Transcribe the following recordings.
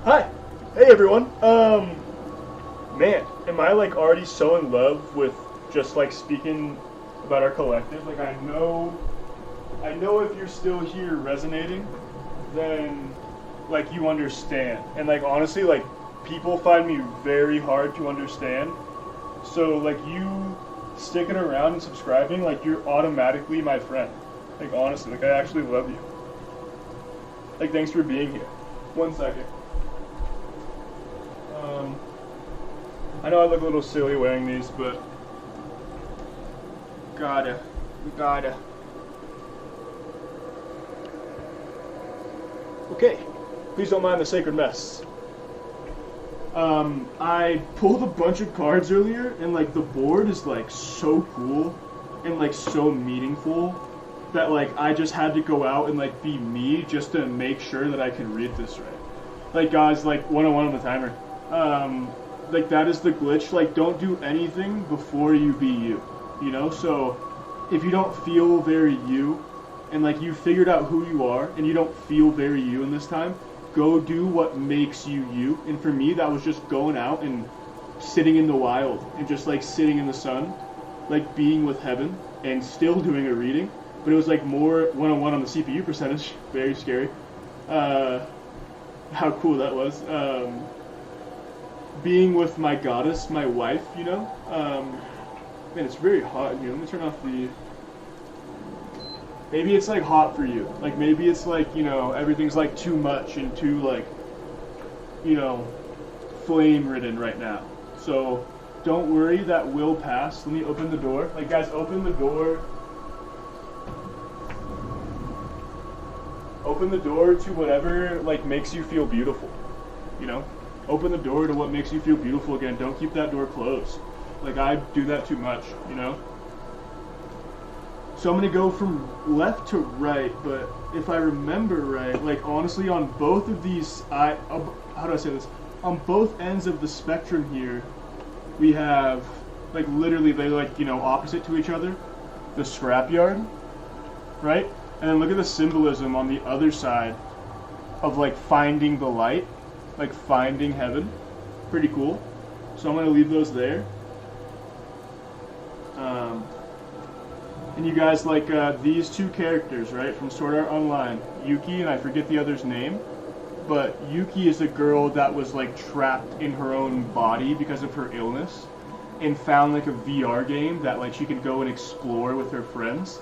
Hi. Hey everyone. Man, am I like already so in love with just like speaking about our collective? Like I know if you're still here resonating, then like you understand. And like honestly, like people find me very hard to understand. So like you sticking around and subscribing, like you're automatically my friend. Like honestly, like I actually love you. Like thanks for being here. 1 second. Um, I know I look a little silly wearing these, but we gotta. Okay, please don't mind the sacred mess. I pulled a bunch of cards earlier, and like the board is like so cool and like so meaningful that like I just had to go out and like be me just to make sure that I can read this right. Like guys, like 101 on the timer. Like that is the glitch. Like don't do anything before you be you. You know, so if you don't feel very you, and like you figured out who you are, and you don't feel very you in this time, go do what makes you you. And for me, that was just going out and sitting in the wild and just like sitting in the sun, like being with heaven, and still doing a reading. But it was like more 101 on the CPU percentage. Very scary. Uh, how cool that was. Being with my goddess, my wife, you know. Man, it's very hot in here. Let me turn off the. Maybe it's like hot for you. Like maybe it's like, you know, everything's like too much and too like, you know, flame ridden right now. So don't worry, that will pass. Let me open the door. Like guys, open the door. Open the door to whatever like makes you feel beautiful. You know? Open the door to what makes you feel beautiful again. Don't keep that door closed. Like I do that too much, you know? So I'm gonna go from left to right, but if I remember right, like honestly, on both of these, how do I say this? On both ends of the spectrum here, we have like literally they like, you know, opposite to each other, the scrapyard, right? And then look at the symbolism on the other side of like finding the light, like finding heaven. Pretty cool. So I'm gonna leave those there. And you guys like these two characters, right, from Sword Art Online, Yuki, and I forget the other's name, but Yuki is a girl that was like trapped in her own body because of her illness, and found like a VR game that like she could go and explore with her friends.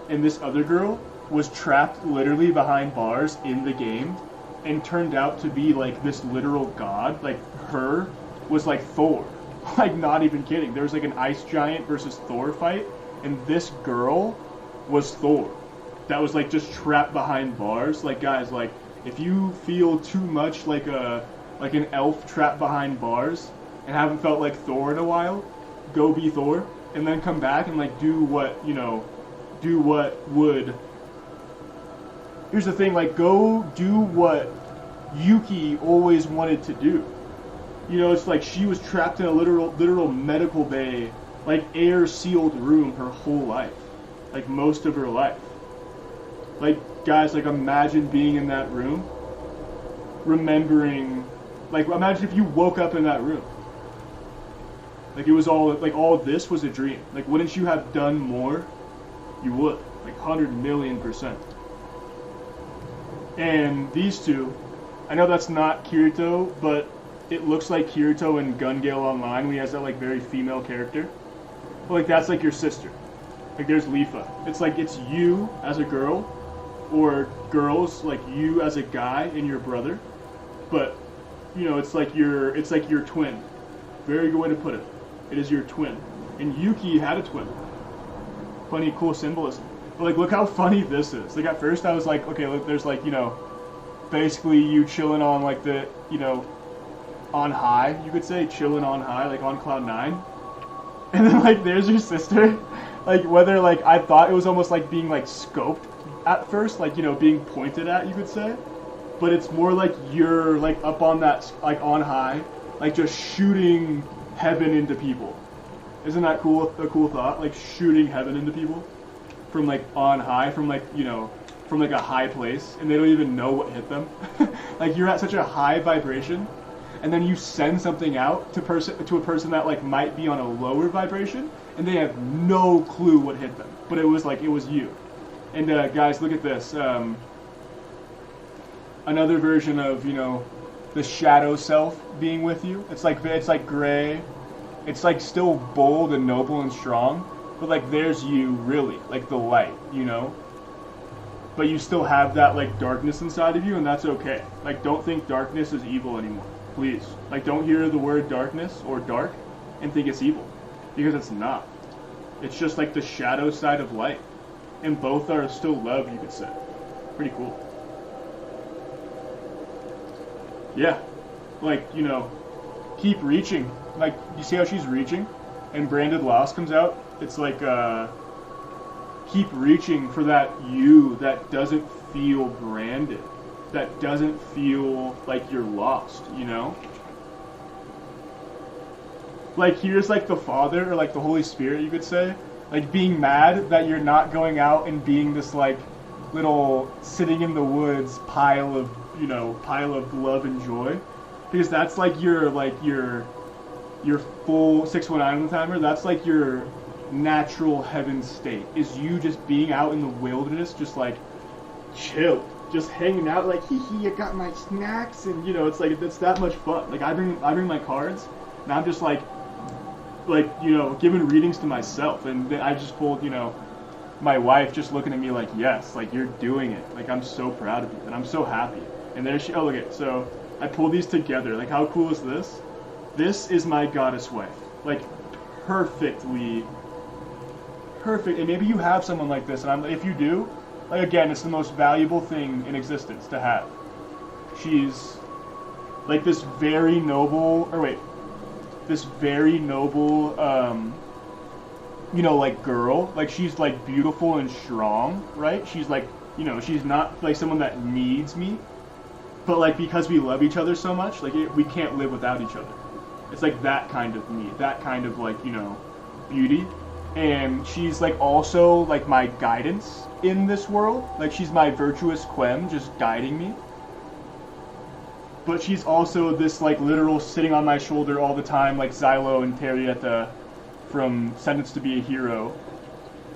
And this other girl was trapped literally behind bars in the game, and turned out to be like this literal god. Like her was like Thor, like not even kidding. There was like an ice giant versus Thor fight, and this girl was Thor that was like just trapped behind bars. Like guys, like if you feel too much like an elf trapped behind bars and haven't felt like Thor in a while, go be Thor and then come back and like do what, you know, do what would. Here's the thing, like go do what Yuki always wanted to do. You know, it's like she was trapped in a literal medical bay, like air sealed room her whole life, like most of her life. Like guys, like imagine being in that room, remembering, like imagine if you woke up in that room, like it was all like all of this was a dream. Like wouldn't you have done more? You would, like 100,000,000%. And these two, I know that's not Kirito, but it looks like Kirito in Gun Gale Online when he has that like very female character. But like that's like your sister. Like there's Lifa. It's like it's you as a girl, or girls like you as a guy and your brother. But you know, it's like your twin. Very good way to put it. It is your twin. And Yuki had a twin. Plenty of cool symbolism. But like look how funny this is. Like at first I was like, okay, look, there's like, you know, basically you chilling on like the, you know, on high, you could say, chilling on high, like on cloud 9. And then like there's your sister. Like whether like I thought it was almost like being like scoped at first, like, you know, being pointed at, you could say. But it's more like you're like up on that, like on high, like just shooting heaven into people. Isn't that cool? A cool thought, like shooting heaven into people from like on high, from like, you know, from like a high place, and they don't even know what hit them. Like Like you're at such a high vibration, and then you send something out to a person that like might be on a lower vibration, and they have no clue what hit them. But it was you. And guys, look at this. Another version of the shadow self being with you. It's like gray. It's like still bold and noble and strong, but like there's you really, like the light, But you still have that like darkness inside of you, and that's okay. Like don't think darkness is evil anymore. Please. Like don't hear the word darkness or dark and think it's evil. Because it's not. It's just like the shadow side of light. And both are still love, you could say. Pretty cool. Yeah. Like, keep reaching. Like, you see how she's reaching? And Branded Lost comes out? It's like, keep reaching for that you that doesn't feel branded. That doesn't feel like you're lost, Like, here's like the Father, or like the Holy Spirit, you could say. Like, being mad that you're not going out and being this, like, little sitting in the woods pile of love and joy. Because that's like your full 619 on the timer. That's like your natural heaven state. Is you just being out in the wilderness, just like chill, just hanging out, like hee hee, I got my snacks, and it's like it's that much fun. Like I bring my cards, and I'm just like giving readings to myself, and then I just pulled my wife just looking at me like, yes, like you're doing it. Like I'm so proud of you, and I'm so happy. And there she, oh look at, so I pulled these together. Like how cool is this? This is my goddess wife. Like perfectly perfect. And maybe you have someone like this, and if you do, like again, it's the most valuable thing in existence to have. She's like this very noble, like girl. Like she's like beautiful and strong, right? She's like, she's not like someone that needs me, but like because we love each other so much, like we can't live without each other. It's like that kind of me, that kind of like, beauty. And she's like also like my guidance in this world. Like she's my virtuous quem, just guiding me. But she's also this like literal sitting on my shoulder all the time, like Xylo and Terrietta from Sentenced to Be a Hero.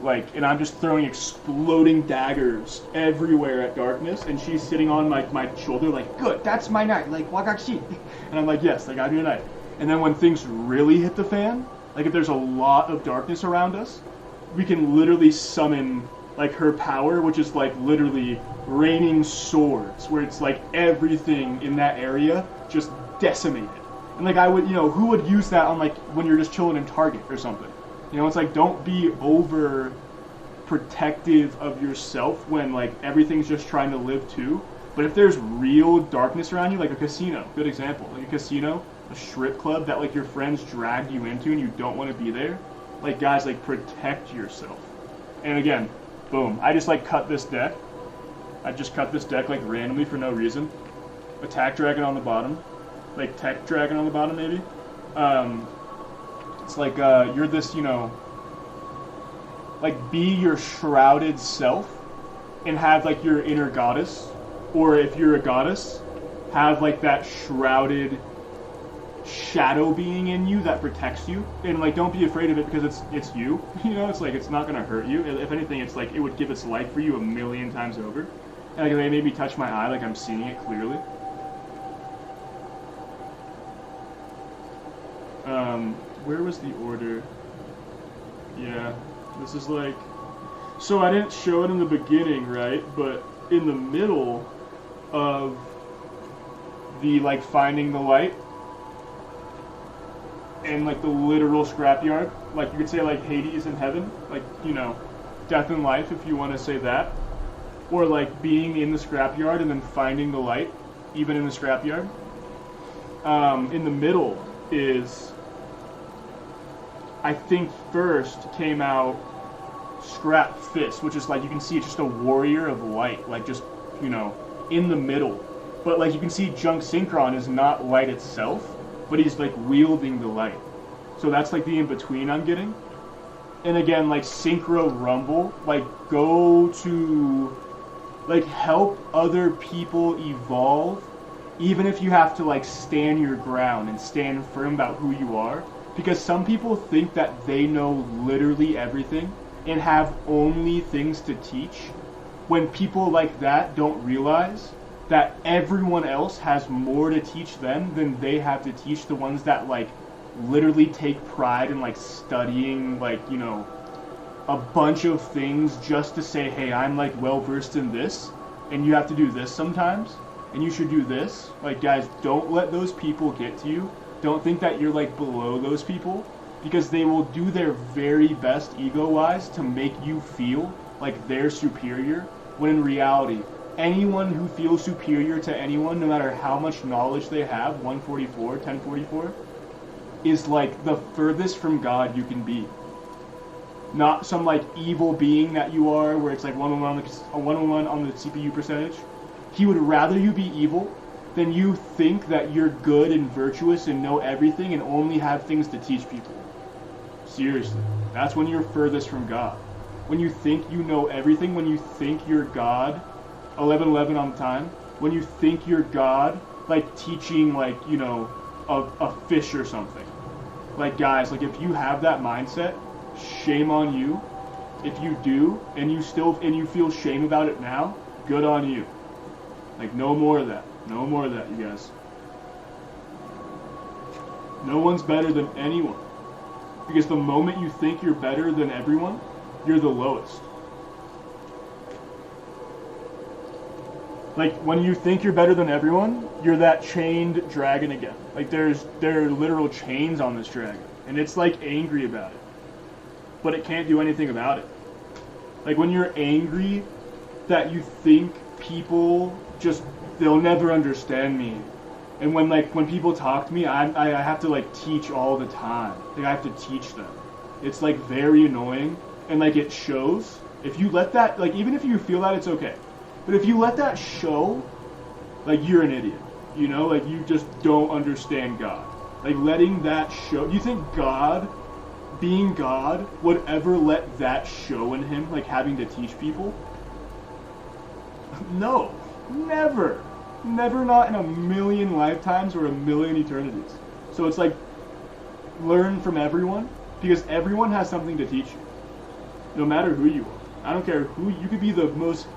Like, and I'm just throwing exploding daggers everywhere at darkness, and she's sitting on my shoulder like, good, that's my night, like, wagashi. And I'm like, yes, like, I have your night. And then when things really hit the fan, like if there's a lot of darkness around us, we can literally summon like her power, which is like literally raining swords, where it's like everything in that area just decimated. And like I would, who would use that on like when you're just chilling in Target or something? It's like don't be over protective of yourself when like everything's just trying to live too. But if there's real darkness around you, like a casino, good example, like a casino, a strip club that like your friends dragged you into and you don't want to be there, like guys, like protect yourself. And again, boom, I just like cut this deck. I just cut this deck like randomly for no reason. Attack dragon on the bottom, like tech dragon on the bottom maybe. It's like you're this, like be your shrouded self and have like your inner goddess, or if you're a goddess, have like that shrouded shadow being in you that protects you, and like don't be afraid of it because it's you. It's like it's not gonna hurt you. If anything, it's like it would give its life for you a million times over. And like they made me touch my eye, like I'm seeing it clearly. Where was the order? Yeah, this is like, so I didn't show it in the beginning, right? But in the middle of the like finding the light and like the literal scrapyard, like you could say like Hades in heaven, like death and life if you want to say that, or like being in the scrapyard and then finding the light even in the scrapyard. In the middle is, I think first came out Scrap Fist, which is like you can see it's just a warrior of light, like just in the middle. But like you can see Junk Synchron is not light itself, but he's like wielding the light. So that's like the in-between I'm getting. And again, like Synchro Rumble, like go to like help other people evolve even if you have to like stand your ground and stand firm about who you are, because some people think that they know literally everything and have only things to teach, when people like that don't realize that everyone else has more to teach them than they have to teach the ones that like literally take pride in like studying like, you know, a bunch of things just to say, hey, I'm like well versed in this, and you have to do this sometimes, and you should do this. Like, guys, don't let those people get to you. Don't think that you're like below those people, because they will do their very best ego-wise to make you feel like they're superior, when in reality, anyone who feels superior to anyone, no matter how much knowledge they have, 144, 1044, is like the furthest from God you can be. Not some like evil being that you are, where it's like 101 on the CPU percentage. He would rather you be evil than you think that you're good and virtuous and know everything and only have things to teach people. Seriously, that's when you're furthest from God. When you think you know everything, when you think you're God, 11:11 on the time, when you think you're God, like teaching like, you know, a fish or something. Like, guys, like if you have that mindset, shame on you. If you do, and you feel shame about it now, good on you. Like, no more of that. No more of that, you guys. No one's better than anyone. Because the moment you think you're better than everyone, you're the lowest. Like, when you think you're better than everyone, you're that chained dragon again. Like, there are literal chains on this dragon. And it's, like, angry about it. But it can't do anything about it. Like, when you're angry that you think people just, they'll never understand me. And when people talk to me, I have to, like, teach all the time. Like, I have to teach them. It's, like, very annoying. And, like, it shows. If you let that, like, even if you feel that, it's okay. But if you let that show, like, you're an idiot. You know? Like, you just don't understand God. Like, letting that show. You think God, being God, would ever let that show in him, like, having to teach people? No. Never. Never, not in a million lifetimes or a million eternities. So it's like, learn from everyone, because everyone has something to teach you. No matter who you are. I don't care who, you could be the most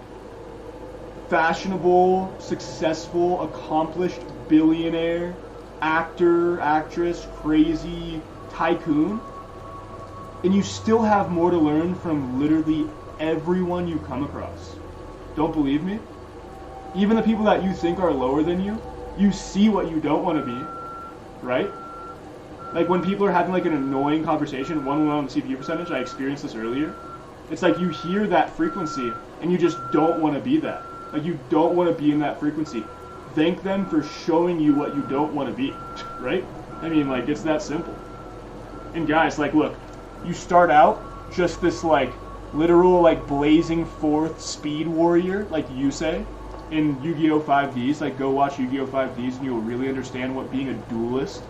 fashionable, successful, accomplished billionaire, actor, actress, crazy tycoon, and you still have more to learn from literally everyone you come across. Don't believe me? Even the people that you think are lower than you, you see what you don't want to be, right? Like when people are having like an annoying conversation, one-on-one on the CPU percentage, I experienced this earlier. It's like you hear that frequency and you just don't want to be that. Like you don't want to be in that frequency. Thank them for showing you what you don't want to be, right? I mean, like, it's that simple. And guys, like, look, you start out just this like literal like blazing forth speed warrior, like you say, in Yu-Gi-Oh! 5Ds. Like, go watch Yu-Gi-Oh! 5Ds and you'll really understand what being a duelist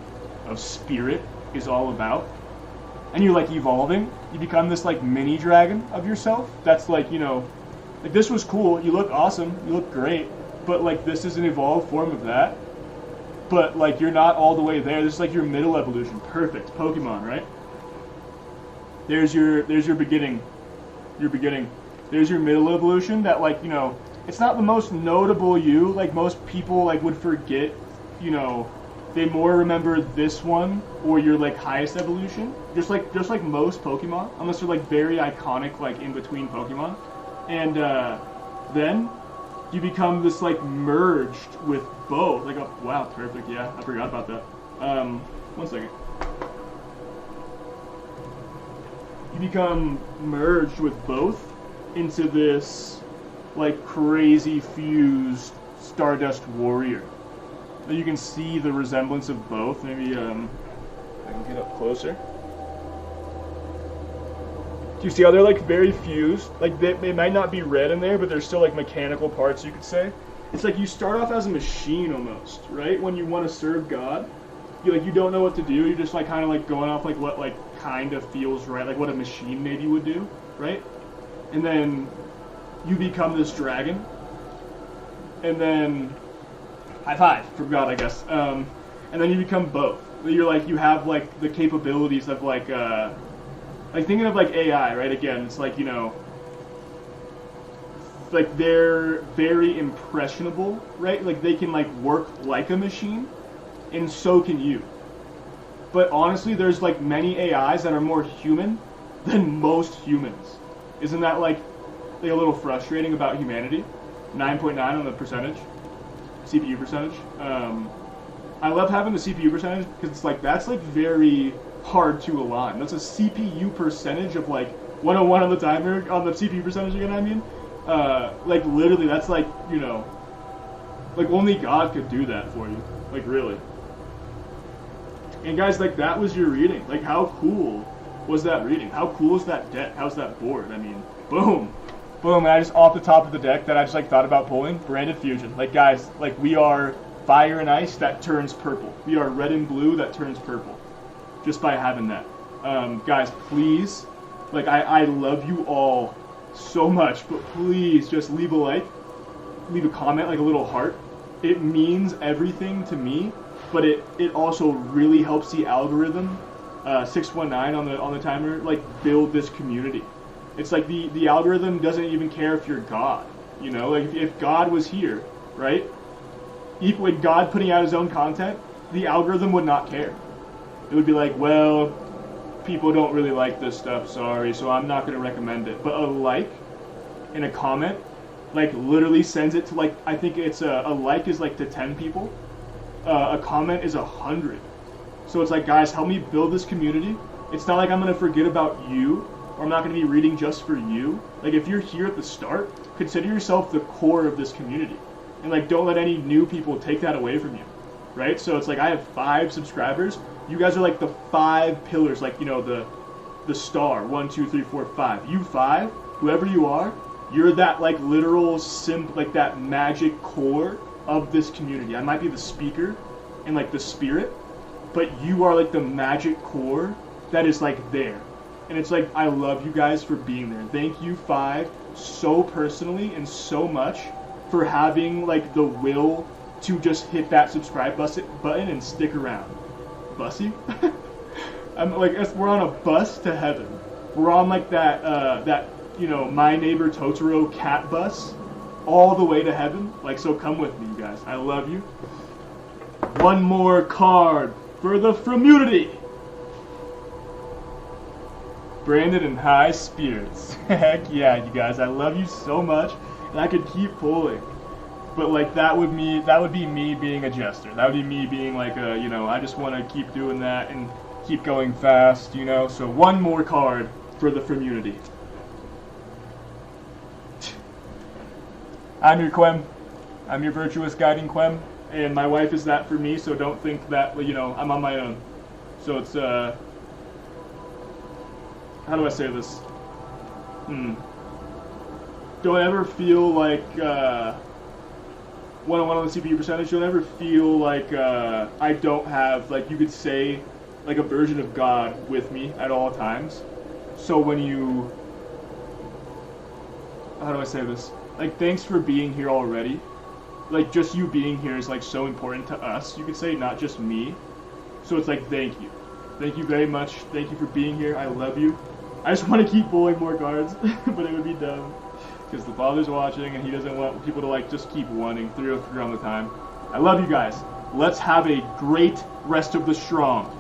of spirit is all about. And you're like evolving. You become this like mini dragon of yourself. That's like, you know, like this was cool. You look awesome. You look great. But like this is an evolved form of that. But like you're not all the way there. This is like your middle evolution. Perfect. Pokemon, right? There's your beginning. Your beginning. There's your middle evolution that, like, you know, it's not the most notable you. Like most people like would forget, you know, they more remember this one or your like highest evolution. Just like most Pokemon, unless they're like very iconic, like in between Pokemon. And then you become this like merged with both. Like, oh, wow, perfect. Yeah, I forgot about that. 1 second. You become merged with both into this like crazy fused Stardust Warrior. Now you can see the resemblance of both. Maybe I can get up closer. Do you see how they're like very fused? Like they might not be red in there, but they're still like mechanical parts, you could say. It's like you start off as a machine almost, right? When you want to serve God, you don't know what to do. You're just like kind of like going off like what like kind of feels right, like what a machine maybe would do, right? And then you become this dragon, and then high five from God, I guess. And then you become both. You're like, you have like the capabilities of like thinking of like AI, right? Again, it's like, you know, like they're very impressionable, right? Like they can like work like a machine, and so can you. But honestly, there's like many AIs that are more human than most humans. Isn't that like a little frustrating about humanity? 9.9 on the percentage, CPU percentage. I love having the CPU percentage because it's like that's like very hard to align. That's a CPU percentage of like 101 on the timer on the CPU percentage again. I mean, like literally, that's like, you know, like only God could do that for you. Like really. And guys, like that was your reading. Like how cool was that reading? How cool is that deck? How's that board? I mean, boom. Boom, and I just off the top of the deck that I just like thought about pulling, Branded Fusion. Like guys, like we are fire and ice that turns purple. We are red and blue that turns purple. Just by having that. Guys, please, like I love you all so much, but please just leave a like, leave a comment, like a little heart. It means everything to me, but it also really helps the algorithm, 619 on the timer, like build this community. It's like the algorithm doesn't even care if you're God, you know, like if God was here, right? With God putting out his own content, the algorithm would not care. It would be like, well, people don't really like this stuff, sorry, so I'm not going to recommend it. But a like and a comment, like literally sends it to like, I think it's a like is like to 10 people, a comment is 100. So it's like, guys, help me build this community. It's not like I'm going to forget about you, or I'm not going to be reading just for you. Like if you're here at the start, consider yourself the core of this community. And like, don't let any new people take that away from you, right? So it's like, I have 5 subscribers. You guys are like the 5 pillars, like, you know, the star, 1, 2, 3, 4, 5. You 5, whoever you are, you're that like literal like that magic core of this community. I might be the speaker and like the spirit, but you are like the magic core that is like there. And it's like, I love you guys for being there. Thank you 5 so personally and so much for having like the will to just hit that subscribe button and stick around. Bussy? I'm like, we're on a bus to heaven. We're on like that you know, My Neighbor Totoro cat bus all the way to heaven. Like, so come with me, you guys. I love you. One more card for the Frammunity. Branded in high spirits. Heck yeah, you guys. I love you so much. And I could keep pulling, but like that would be me being a jester. That would be me being like a, you know, I just want to keep doing that and keep going fast, you know. So one more card for the Frammunity. I'm your Quem. I'm your virtuous guiding Quem, and my wife is that for me. So don't think that, you know, I'm on my own. So it's how do I say this? Don't ever feel like, 101 on the CPU percentage, don't ever feel like I don't have, like you could say, like a version of God with me at all times. So when you, how do I say this? Like, thanks for being here already. Like, just you being here is like so important to us, you could say, not just me. So it's like, thank you. Thank you very much. Thank you for being here. I love you. I just want to keep pulling more cards, but it would be dumb. Because the father's watching and he doesn't want people to like just keep wanting 303 on the time. I love you guys. Let's have a great rest of the strong.